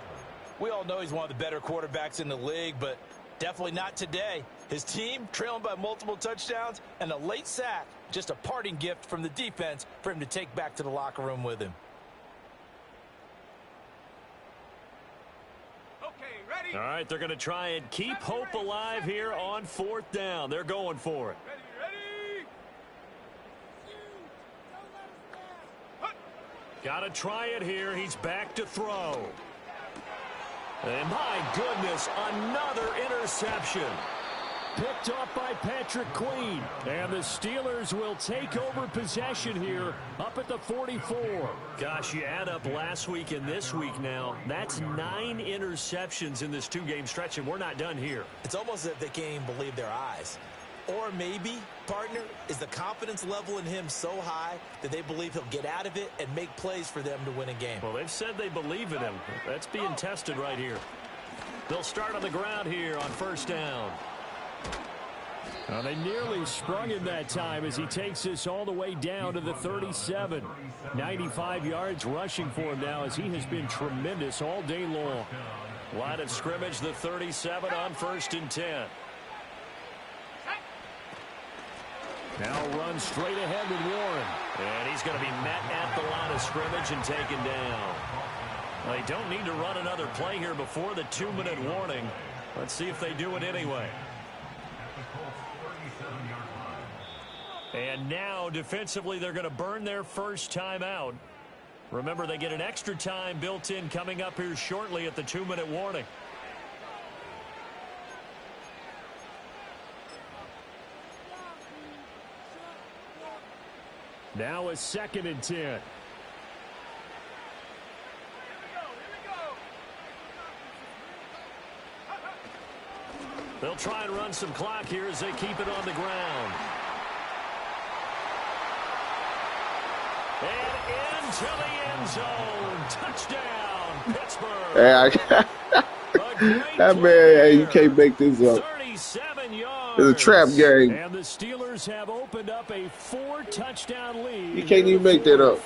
S4: We all know he's one of the better quarterbacks in the league, but definitely not today. His team trailing by multiple touchdowns and a late sack. Just a parting gift from the defense for him to take back to the locker room with him.
S7: Okay, ready?
S3: All right, they're going to try and keep hope alive here on 4th down. They're going for it.
S7: Ready, ready.
S3: Got to try it here. He's back to throw. And my goodness, another interception.
S8: Picked off by Patrick Queen. And the Steelers will take over possession here up at the 44.
S3: Gosh, you add up last week and this week now. That's 9 interceptions in this 2-game stretch, and we're not done here.
S4: It's almost as if they can't even believe their eyes. Or maybe, partner, is the confidence level in him so high that they believe he'll get out of it and make plays for them to win a game.
S3: Well, they've said they believe in him. That's being tested right here. They'll start on the ground here on first down.
S8: Well, they nearly sprung him that time as he takes this all the way down to the 37. 95 yards rushing for him now as he has been tremendous all day long.
S3: Line of scrimmage, the 37 on 1st and 10.
S8: Now run straight ahead with Warren.
S3: And he's going to be met at the line of scrimmage and taken down. Well, they don't need to run another play here before the 2-minute warning. Let's see if they do it anyway. And now, defensively, they're going to burn their first time out. Remember, they get an extra time built in coming up here shortly at the 2-minute warning.
S8: Now a 2nd and 10. They'll try and run some clock here as they keep it on the ground. And into the end zone. Touchdown, Pittsburgh.
S5: Hey, that man, hey, you can't make this up.
S8: 37 yards.
S5: It's a trap game.
S8: And the Steelers have opened up a 4-touchdown lead.
S5: You can't even make that up.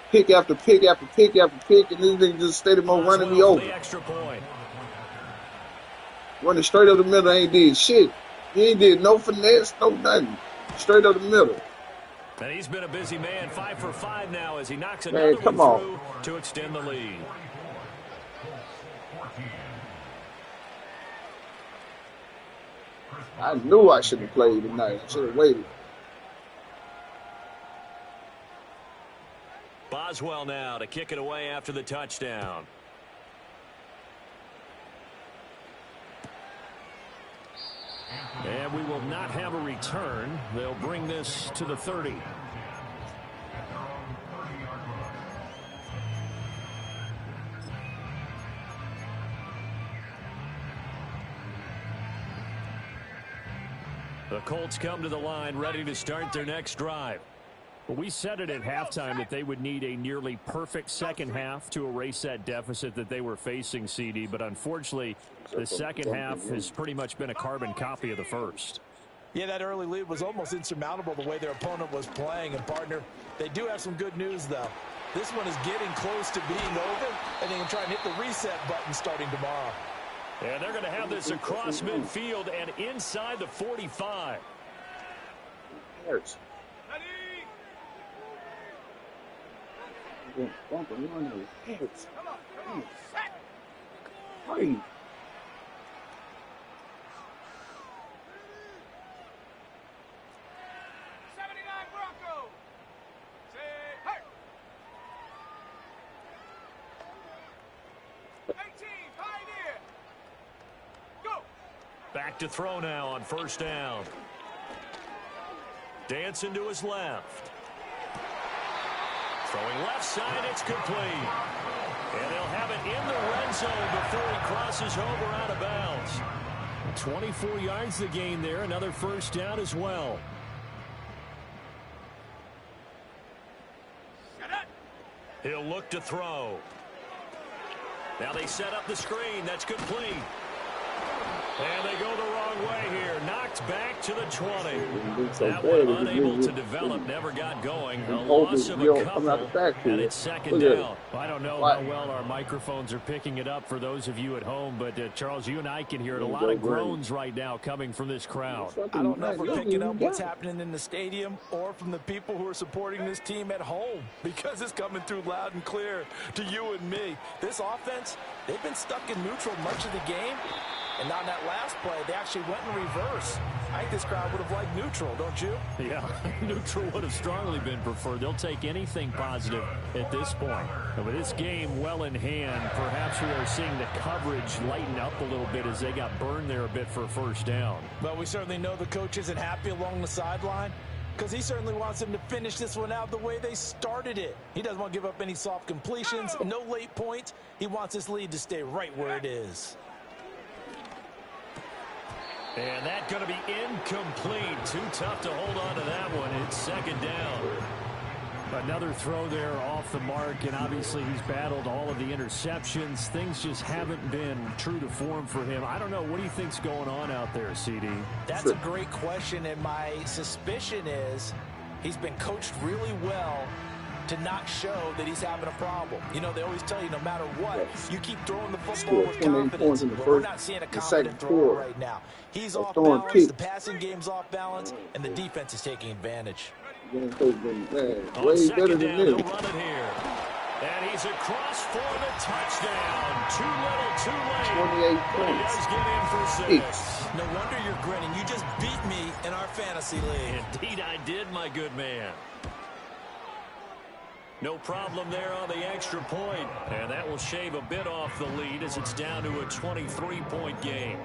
S5: Pick after pick after pick after pick, and this nigga just stayed him on running me over.
S8: Extra point.
S5: Running straight up the middle, ain't did shit. He ain't did no finesse, no nothing. Straight up the middle.
S8: And he's been a busy man, 5 for 5 now as he knocks another one through to extend the lead.
S5: I knew I shouldn't have played tonight. I should have waited.
S8: Boswell now to kick it away after the touchdown. And we will not have a return. They'll bring this to the 30. The Colts come to the line ready to start their next drive. Well, we said it at halftime that they would need a nearly perfect second half to erase that deficit that they were facing, CD. But unfortunately, the second half has pretty much been a carbon copy of the first.
S4: Yeah, that early lead was almost insurmountable the way their opponent was playing. And, partner, they do have some good news, though. This one is getting close to being over, and they can try and hit the reset button starting tomorrow.
S8: And they're going to have this across midfield and inside the 45.
S5: Hurts. Bump and run those heads. Hey.
S8: Back to throw now on first down. Dancing to his left. Throwing left side, it's complete. And they'll have it in the red zone before he crosses over out of bounds. 24 yards the gain there. Another first down as well. He'll look to throw. Now they set up the screen. That's complete. And they go the wrong way here. Knocked back to the 20. That one unable to develop, never got going. A loss of a couple, and it's second down. I don't know how well our microphones are picking it up for those of you at home, but Charles, you and I can hear it. A lot of groans right now coming from this crowd.
S4: I don't know if we're picking up what's happening in the stadium or from the people who are supporting this team at home, because it's coming through loud and clear to you and me. This offense, they've been stuck in neutral much of the game. And on that last play, they actually went in reverse. I think this crowd would have liked neutral, don't you?
S8: Yeah, neutral would have strongly been preferred. They'll take anything positive at this point. And with this game well in hand, perhaps we are seeing the coverage lighten up a little bit as they got burned there a bit for a first down.
S4: But we certainly know the coach isn't happy along the sideline, because he certainly wants them to finish this one out the way they started it. He doesn't want to give up any soft completions, no late points. He wants this lead to stay right where it is.
S8: And that's going to be incomplete. Too tough to hold on to that one. It's second down. Another throw there off the mark, and obviously he's battled all of the interceptions. Things just haven't been true to form for him. I don't know. What do you think's going on out there, CD?
S4: That's a great question, and my suspicion is he's been coached really well to not show that he's having a problem. You know, they always tell you no matter what, you keep throwing the football with confidence. But we're not seeing a confident thrower right now. He's off balance, the passing game's off balance, and the defense is taking advantage.
S5: Way
S8: better
S5: than
S8: this. He'll run it here. And he's across for the touchdown. Too little, too late.
S5: 28 points.
S8: He does get in for 6.
S4: No wonder you're grinning. You just beat me in our fantasy league.
S8: Indeed I did, my good man. No problem there on the extra point. And that will shave a bit off the lead as it's down to a 23-point game.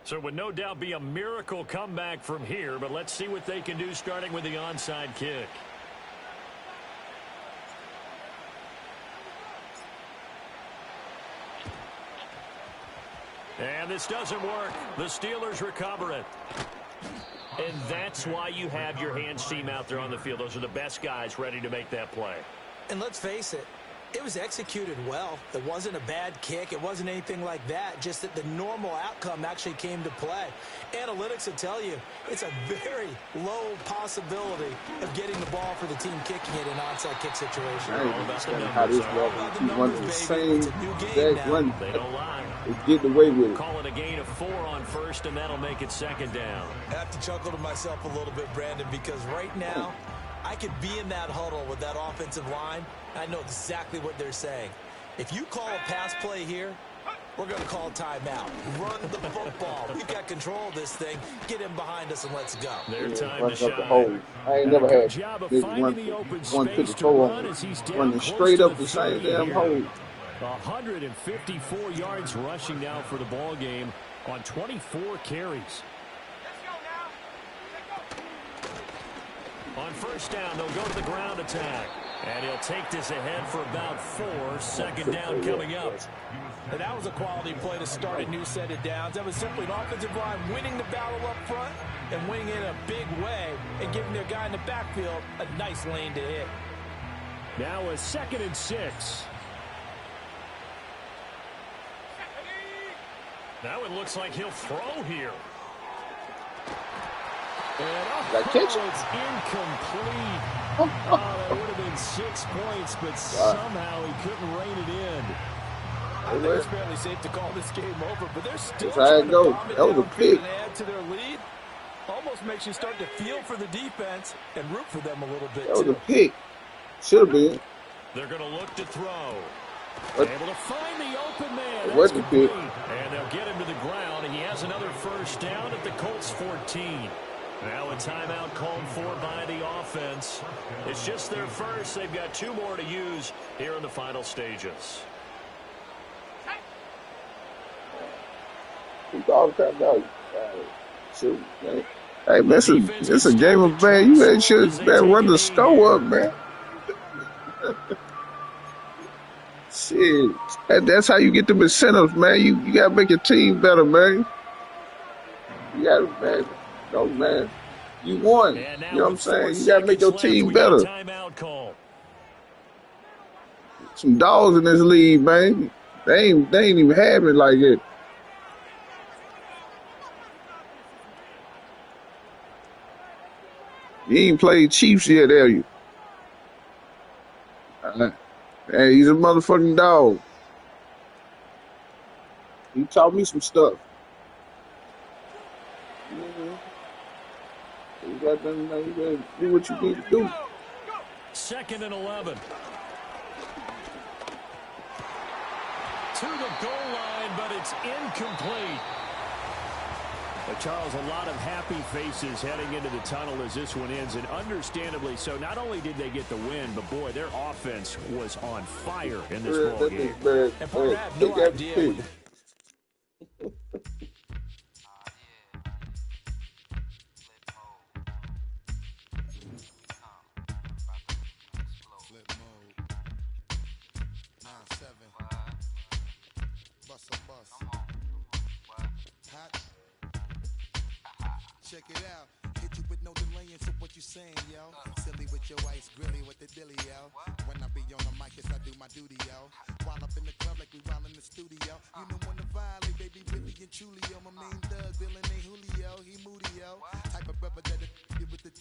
S3: So it would no doubt be a miracle comeback from here, but let's see what they can do starting with the onside kick. And this doesn't work. The Steelers recover it. And that's why you have your hands team out there on the field. Those are the best guys ready to make that play.
S4: And let's face it, it was executed well. It wasn't a bad kick. It wasn't anything like that. Just that the normal outcome actually came to play. Analytics will tell you it's a very low possibility of getting the ball for the team kicking it in an onside kick situation.
S5: How this works. You want the same exact run.
S3: They don't lie.
S5: They get away with it.
S3: Call it a gain of 4 on first, and that'll make it second down.
S4: I have to chuckle to myself a little bit, Brandon, because right now I could be in that huddle with that offensive line. I know exactly what they're saying. If you call a pass play here, we're going to call timeout. Run the football. We've got control of this thing. Get him behind us and let's go.
S3: Their time to shine.
S5: The hole. I ain't never had
S3: Job of
S5: this
S3: finding the open
S5: one
S3: space
S5: put the
S3: to
S5: toe
S3: run
S5: on
S3: as he's down
S5: running
S3: close
S5: straight
S3: to
S5: up the same
S3: 30
S5: damn
S3: here.
S5: hole.
S3: 154 yards rushing now for the ball game on 24 carries.
S7: Let's go now.
S3: On first down, they'll go to the ground attack. And he'll take this ahead for about 4. Second down coming up.
S4: And that was a quality play to start a new set of downs. That was simply an offensive line winning the battle up front and winning it in a big way and giving their guy in the backfield a nice lane to hit.
S8: Now a 2nd and 6.
S3: Now it looks like he'll throw here.
S8: And
S5: That catch?
S8: it's incomplete. That would have been 6 points, but somehow he couldn't rein it in.
S4: I think it's fairly safe to call this game over, but they're still
S5: That's how it
S4: trying to
S5: goes.
S4: bomb it
S5: That was a
S4: downfield
S5: pick.
S4: and add to their lead. Almost makes you start to feel for the defense and root for them a little bit,
S5: That was a
S4: too.
S5: pick. Should have been.
S3: They're going to look to throw.
S5: What?
S3: Able to find the open man.
S5: What's
S3: That's
S5: the pick?
S3: complete. And they'll get him to the ground. He has another first down at the Colts 14. Now a timeout called for by the offense. It's just their first. They've got 2 more to use here in the final stages.
S5: All the time now. Shoot, man. Hey, man, it's a game of man. You ain't should run the score up, man. Shit. That's how you get them incentives, man. You got to make your team better, man. You got to, man. No, man. You won. You know what I'm saying? You got to make your team better.
S3: Timeout call.
S5: Some dogs in this league, man. They ain't even having like it. You ain't played Chiefs yet, have you? Hey, he's a motherfucking dog. He taught me some stuff. You got to do what you need to do.
S3: 2nd and 11. To the goal line, but it's incomplete.
S8: But Charles, a lot of happy faces heading into the tunnel as this one ends, and understandably so. Not only did they get the win, but boy, their offense was on fire in this ball game.
S4: And part of that, I have no idea.
S1: Check it out. Hit you with no delaying, so what you saying, yo? Silly with your ice grilly with the dilly, yo. When I be on the mic, yes, I do my duty, yo. While up in the club like we while in the studio. You know when to violate, baby, really and truly, yo. My main thug, Bill and Julio, he moody, yo. Type of brother that with the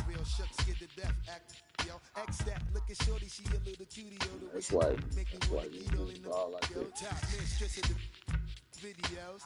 S1: real shook, scared to death, act, yo. X that, look at shorty, she a little cutie, yo.
S5: That's why.
S1: Make me
S5: That's why
S1: want to
S5: you
S1: eat all in
S5: do all like
S1: yo.
S5: that.
S1: Top mistress of the videos.